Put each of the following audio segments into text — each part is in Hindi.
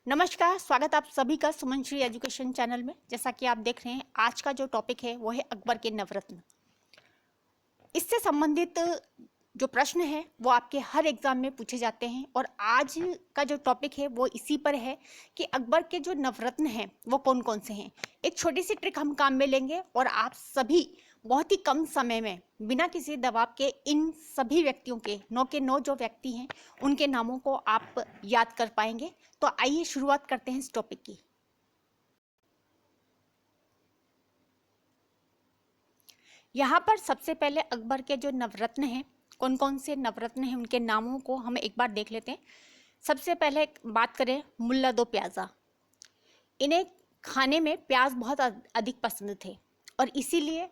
नमस्कार, स्वागत आप सभी का सुमन श्री एजुकेशन चैनल में। जैसा कि आप देख रहे हैं, आज का जो टॉपिक है वो है अकबर के नवरत्न। इससे संबंधित जो प्रश्न है वो आपके हर एग्जाम में पूछे जाते हैं और आज का जो टॉपिक है वो इसी पर है कि अकबर के जो नवरत्न हैं वो कौन कौन से हैं। एक छोटी सी ट्रिक हम काम में लेंगे और आप सभी बहुत ही कम समय में बिना किसी दबाव के इन सभी व्यक्तियों के नौ जो व्यक्ति हैं उनके नामों को आप याद कर पाएंगे। तो आइए शुरुआत करते हैं इस टॉपिक की। यहाँ पर सबसे पहले अकबर के जो नवरत्न हैं, कौन कौन से नवरत्न हैं उनके नामों को हम एक बार देख लेते हैं। सबसे पहले बात करें मुल्ला दो प्याज़ा। इन्हें खाने में प्याज बहुत अधिक पसंद थे और इसीलिए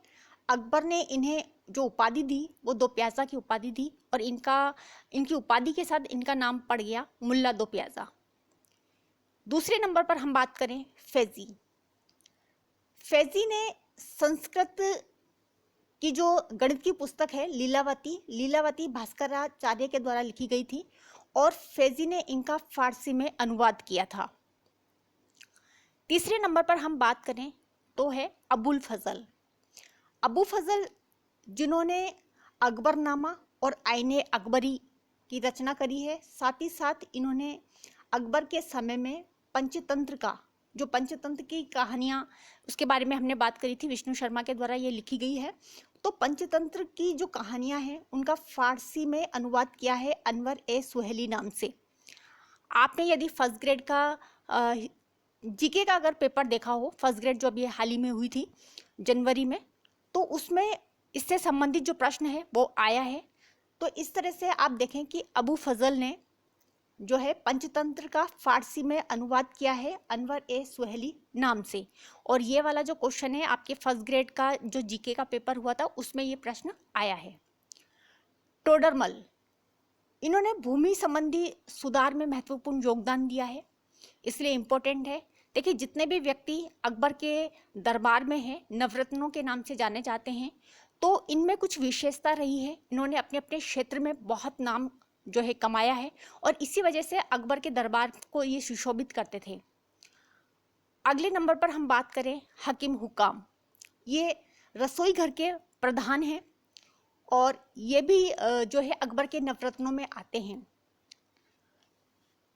अकबर ने इन्हें जो उपाधि दी वो दो प्याज़ा की उपाधि दी और इनकी उपाधि के साथ इनका नाम पड़ गया मुल्ला दो प्याज़ा। दूसरे नंबर पर हम बात करें फैज़ी। फैज़ी ने संस्कृत की जो गणित की पुस्तक है लीलावती भास्कराचार्य के द्वारा लिखी गई थी और फैज़ी ने इनका फारसी में अनुवाद किया था। तीसरे नंबर पर हम बात करें तो है अबुल फजल। अबू फजल जिन्होंने अकबरनामा और आईने अकबरी की रचना करी है, साथ ही साथ इन्होंने अकबर के समय में पंचतंत्र की कहानियाँ, उसके बारे में हमने बात करी थी, विष्णु शर्मा के द्वारा ये लिखी गई है। तो पंचतंत्र की जो कहानियाँ हैं उनका फारसी में अनुवाद किया है अनवर ए सुहेली नाम से। आपने यदि फर्स्ट ग्रेड का जीके का अगर पेपर देखा हो, फर्स्ट ग्रेड जो अभी हाल ही में हुई थी जनवरी में, तो उसमें इससे संबंधित जो प्रश्न है वो आया है। तो इस तरह से आप देखें कि अबू फजल ने जो है पंचतंत्र का फारसी में अनुवाद किया है अनवर ए सुहेली नाम से। और ये वाला जो क्वेश्चन है आपके फर्स्ट ग्रेड का जो जीके का पेपर हुआ था उसमें ये प्रश्न आया है। टोडरमल, इन्होंने भूमि संबंधी सुधार में महत्वपूर्ण योगदान दिया है, इसलिए इम्पोर्टेंट है। देखिए, जितने भी व्यक्ति अकबर के दरबार में हैं, नवरत्नों के नाम से जाने जाते हैं, तो इनमें कुछ विशेषता रही है। इन्होंने अपने अपने क्षेत्र में बहुत नाम जो है कमाया है और इसी वजह से अकबर के दरबार को ये सुशोभित करते थे। अगले नंबर पर हम बात करें हकीम हुकाम। ये रसोई घर के प्रधान हैं और ये भी जो है अकबर के नवरत्नों में आते हैं।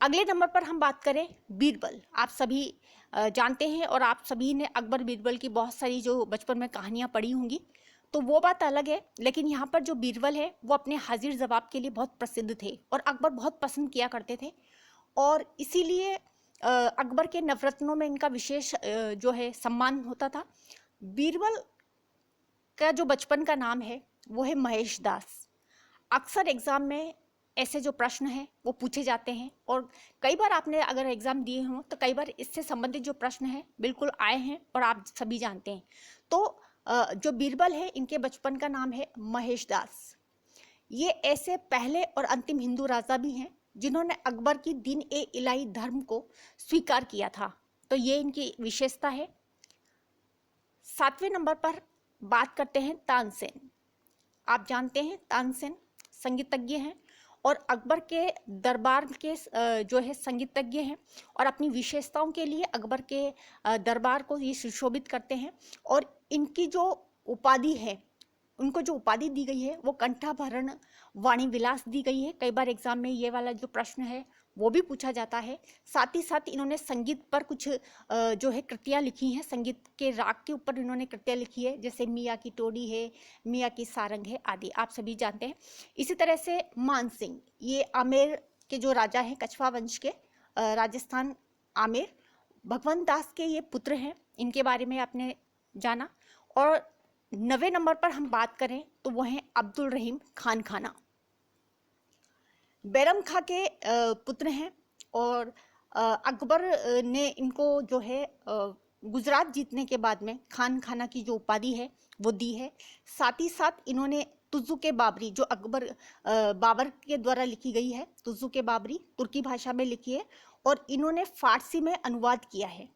अगले नंबर पर हम बात करें बीरबल। आप सभी जानते हैं और आप सभी ने अकबर बीरबल की बहुत सारी जो बचपन में कहानियाँ पढ़ी होंगी, तो वो बात अलग है। लेकिन यहाँ पर जो बीरबल है वो अपने हाजिर जवाब के लिए बहुत प्रसिद्ध थे और अकबर बहुत पसंद किया करते थे और इसीलिए अकबर के नवरत्नों में इनका विशेष जो है सम्मान होता था। बीरबल का जो बचपन का नाम है वो है महेश दास। अक्सर एग्ज़ाम में ऐसे जो प्रश्न हैं वो पूछे जाते हैं और कई बार आपने अगर एग्ज़ाम दिए हों तो कई बार इससे संबंधित जो प्रश्न हैं बिल्कुल आए हैं और आप सभी जानते हैं। तो जो बीरबल है इनके बचपन का नाम है महेश दास। ये ऐसे पहले और अंतिम हिंदू राजा भी हैं जिन्होंने अकबर की दीन ए इलाही धर्म को स्वीकार किया था, तो ये इनकी विशेषता है। 7वें नंबर पर बात करते हैं तानसेन। आप जानते हैं तानसेन संगीतज्ञ हैं और अकबर के दरबार के जो है संगीतज्ञ हैं और अपनी विशेषताओं के लिए अकबर के दरबार को ये सुशोभित करते हैं। और इनकी जो उपाधि है, उनको जो उपाधि दी गई है वो कंठाभरण वाणी विलास दी गई है। कई बार एग्जाम में ये वाला जो प्रश्न है वो भी पूछा जाता है। साथ ही साथ इन्होंने संगीत पर कुछ जो है कृतियाँ लिखी हैं, संगीत के राग के ऊपर इन्होंने कृतियाँ लिखी है, जैसे मियाँ की टोडी है, मियाँ की सारंग है आदि, आप सभी जानते हैं। इसी तरह से मान सिंह, ये आमेर के जो राजा हैं, कछवा वंश के, राजस्थान आमेर, भगवंत दास के ये पुत्र हैं, इनके बारे में आपने जाना। और 9वें नंबर पर हम बात करें तो वो हैं अब्दुल रहीम खान खाना। बैरम खां के पुत्र हैं और अकबर ने इनको जो है गुजरात जीतने के बाद में खान खाना की जो उपाधि है वो दी है। साथ ही साथ इन्होंने तुजुक बाबरी, जो बाबर के द्वारा लिखी गई है, तुजुक बाबरी तुर्की भाषा में लिखी है और इन्होंने फारसी में अनुवाद किया है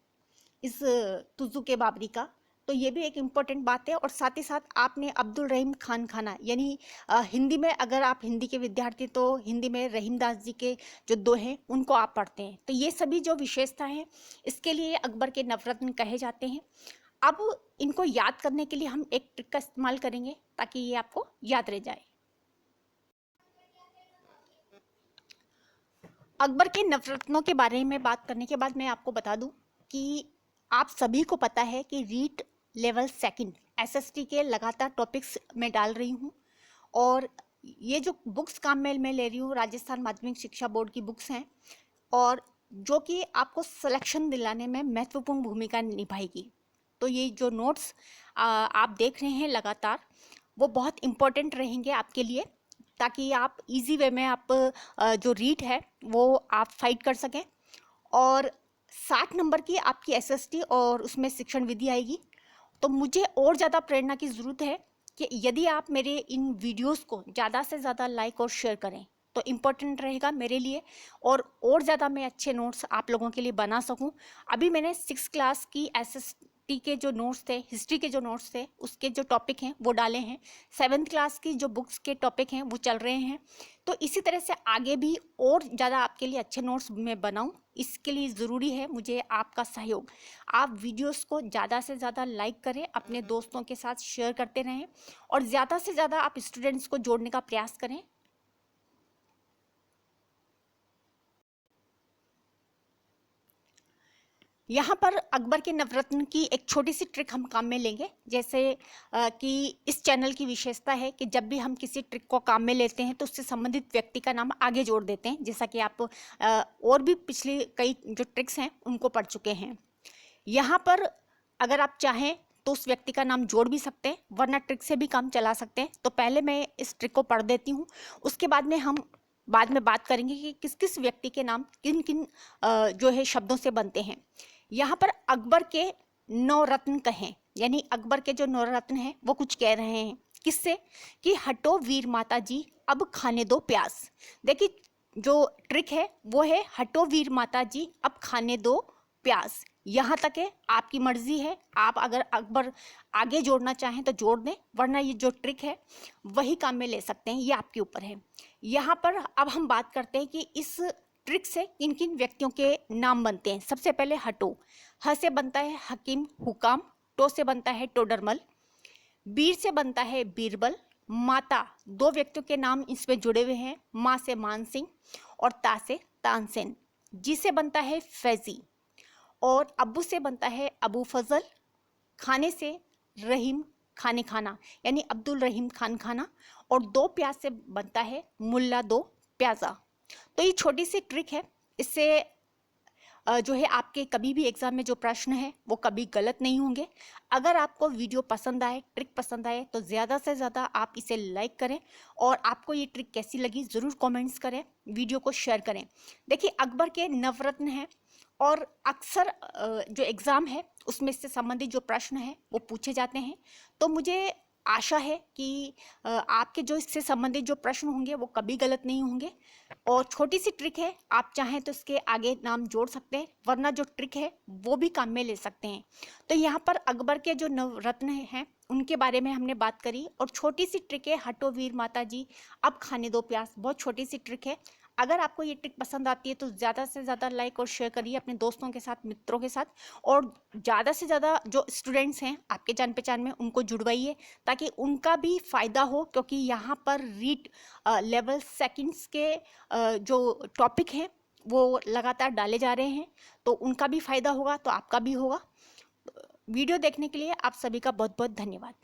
इस तुजुक बाबरी का। तो ये भी एक इम्पोर्टेंट बात है। और साथ ही साथ आपने अब्दुल रहीम खान खाना, यानी हिंदी में, अगर आप हिंदी के विद्यार्थी तो हिंदी में रहीमदास जी के जो दोहे हैं उनको आप पढ़ते हैं। तो ये सभी जो विशेषता हैं इसके लिए अकबर के नवरत्न कहे जाते हैं। अब इनको याद करने के लिए हम एक ट्रिक का इस्तेमाल करेंगे ताकि ये आपको याद रह जाए। अकबर के नवरत्नों के बारे में बात करने के बाद मैं आपको बता दूं कि आप सभी को पता है कि रीट लेवल सेकंड एसएसटी के लगातार टॉपिक्स मैं डाल रही हूं, और ये जो बुक्स काम में मैं ले रही हूँ राजस्थान माध्यमिक शिक्षा बोर्ड की बुक्स हैं, और जो कि आपको सिलेक्शन दिलाने में महत्वपूर्ण भूमिका निभाएगी। तो ये जो नोट्स आप देख रहे हैं लगातार, वो बहुत इम्पोर्टेंट रहेंगे आपके लिए, ताकि आप इजी वे में आप जो रीड है वो आप फाइट कर सकें। और 60 नंबर की आपकी एसएसटी और उसमें शिक्षण विधि आएगी। तो मुझे और ज़्यादा प्रेरणा की ज़रूरत है कि यदि आप मेरे इन वीडियोस को ज़्यादा से ज़्यादा लाइक और शेयर करें तो इम्पोर्टेंट रहेगा मेरे लिए, और ज़्यादा मैं अच्छे नोट्स आप लोगों के लिए बना सकूं। अभी मैंने 6 क्लास की एसएसटी के जो नोट्स थे, हिस्ट्री के जो नोट्स थे, उसके जो टॉपिक हैं वो डाले हैं। 7th क्लास की जो बुक्स के टॉपिक हैं वो चल रहे हैं। तो इसी तरह से आगे भी और ज़्यादा आपके लिए अच्छे नोट्स मैं बनाऊं, इसके लिए ज़रूरी है मुझे आपका सहयोग। आप वीडियोस को ज़्यादा से ज़्यादा लाइक करें, अपने दोस्तों के साथ शेयर करते रहें, और ज़्यादा से ज़्यादा आप स्टूडेंट्स को जोड़ने का प्रयास करें। यहाँ पर अकबर के नवरत्न की एक छोटी सी ट्रिक हम काम में लेंगे। जैसे कि इस चैनल की विशेषता है कि जब भी हम किसी ट्रिक को काम में लेते हैं तो उससे संबंधित व्यक्ति का नाम आगे जोड़ देते हैं, जैसा कि आप और भी पिछली कई जो ट्रिक्स हैं उनको पढ़ चुके हैं। यहाँ पर अगर आप चाहें तो उस व्यक्ति का नाम जोड़ भी सकते हैं, वरना ट्रिक से भी काम चला सकते हैं। तो पहले मैं इस ट्रिक को पढ़ देती हूँ, उसके बाद में हम बाद में बात करेंगे कि किस किस व्यक्ति के नाम किन किन जो है शब्दों से बनते हैं। यहाँ पर अकबर के 9 रत्न कहें, यानी अकबर के जो 9 रत्न हैं वो कुछ कह रहे हैं। किससे? कि हटो वीर माता जी अब खाने दो प्यास। देखिए जो ट्रिक है वो है हटो वीर माता जी अब खाने दो प्यास। यहाँ तक है, आपकी मर्जी है, आप अगर अकबर आगे जोड़ना चाहें तो जोड़ दें, वरना ये जो ट्रिक है वही काम में ले सकते हैं, ये आपके ऊपर है। यहाँ पर अब हम बात करते हैं कि इस ट्रिक से किन किन व्यक्तियों के नाम बनते हैं। सबसे पहले हटो, ह से बनता है हकीम हुकाम, टो से बनता है टोडरमल, बीर से बनता है बीरबल, माता 2 व्यक्तियों के नाम इसमें जुड़े हुए हैं, माँ से मान सिंह और ता से तानसेन, जी से बनता है फैजी, और अब्बू से बनता है अबू फजल, खाने से रहीम खाने खाना यानी अब्दुल रहीम खान खाना, और 2 प्याज से बनता है मुल्ला 2 प्याजा। तो ये छोटी सी ट्रिक है, इससे जो है आपके कभी भी एग्जाम में जो प्रश्न है वो कभी गलत नहीं होंगे। अगर आपको वीडियो पसंद आए, ट्रिक पसंद आए, तो ज़्यादा से ज़्यादा आप इसे लाइक करें, और आपको ये ट्रिक कैसी लगी ज़रूर कमेंट्स करें, वीडियो को शेयर करें। देखिए अकबर के नवरत्न हैं, और अक्सर जो एग्ज़ाम है उसमें इससे संबंधित जो प्रश्न है वो पूछे जाते हैं। तो मुझे आशा है कि आपके जो इससे संबंधित जो प्रश्न होंगे वो कभी गलत नहीं होंगे। और छोटी सी ट्रिक है, आप चाहें तो इसके आगे नाम जोड़ सकते हैं, वरना जो ट्रिक है वो भी काम में ले सकते हैं। तो यहाँ पर अकबर के जो नवरत्न हैं उनके बारे में हमने बात करी, और छोटी सी ट्रिक है हटो वीर माता जी अब खाने दो प्यास, बहुत छोटी सी ट्रिक है। अगर आपको ये ट्रिक पसंद आती है तो ज़्यादा से ज़्यादा लाइक और शेयर करिए अपने दोस्तों के साथ, मित्रों के साथ, और ज़्यादा से ज़्यादा जो स्टूडेंट्स हैं आपके जान पहचान में उनको जुड़वाइए, ताकि उनका भी फ़ायदा हो। क्योंकि यहाँ पर रीड लेवल सेकंड्स के जो टॉपिक हैं वो लगातार डाले जा रहे हैं, तो उनका भी फ़ायदा होगा तो आपका भी होगा। वीडियो देखने के लिए आप सभी का बहुत बहुत धन्यवाद।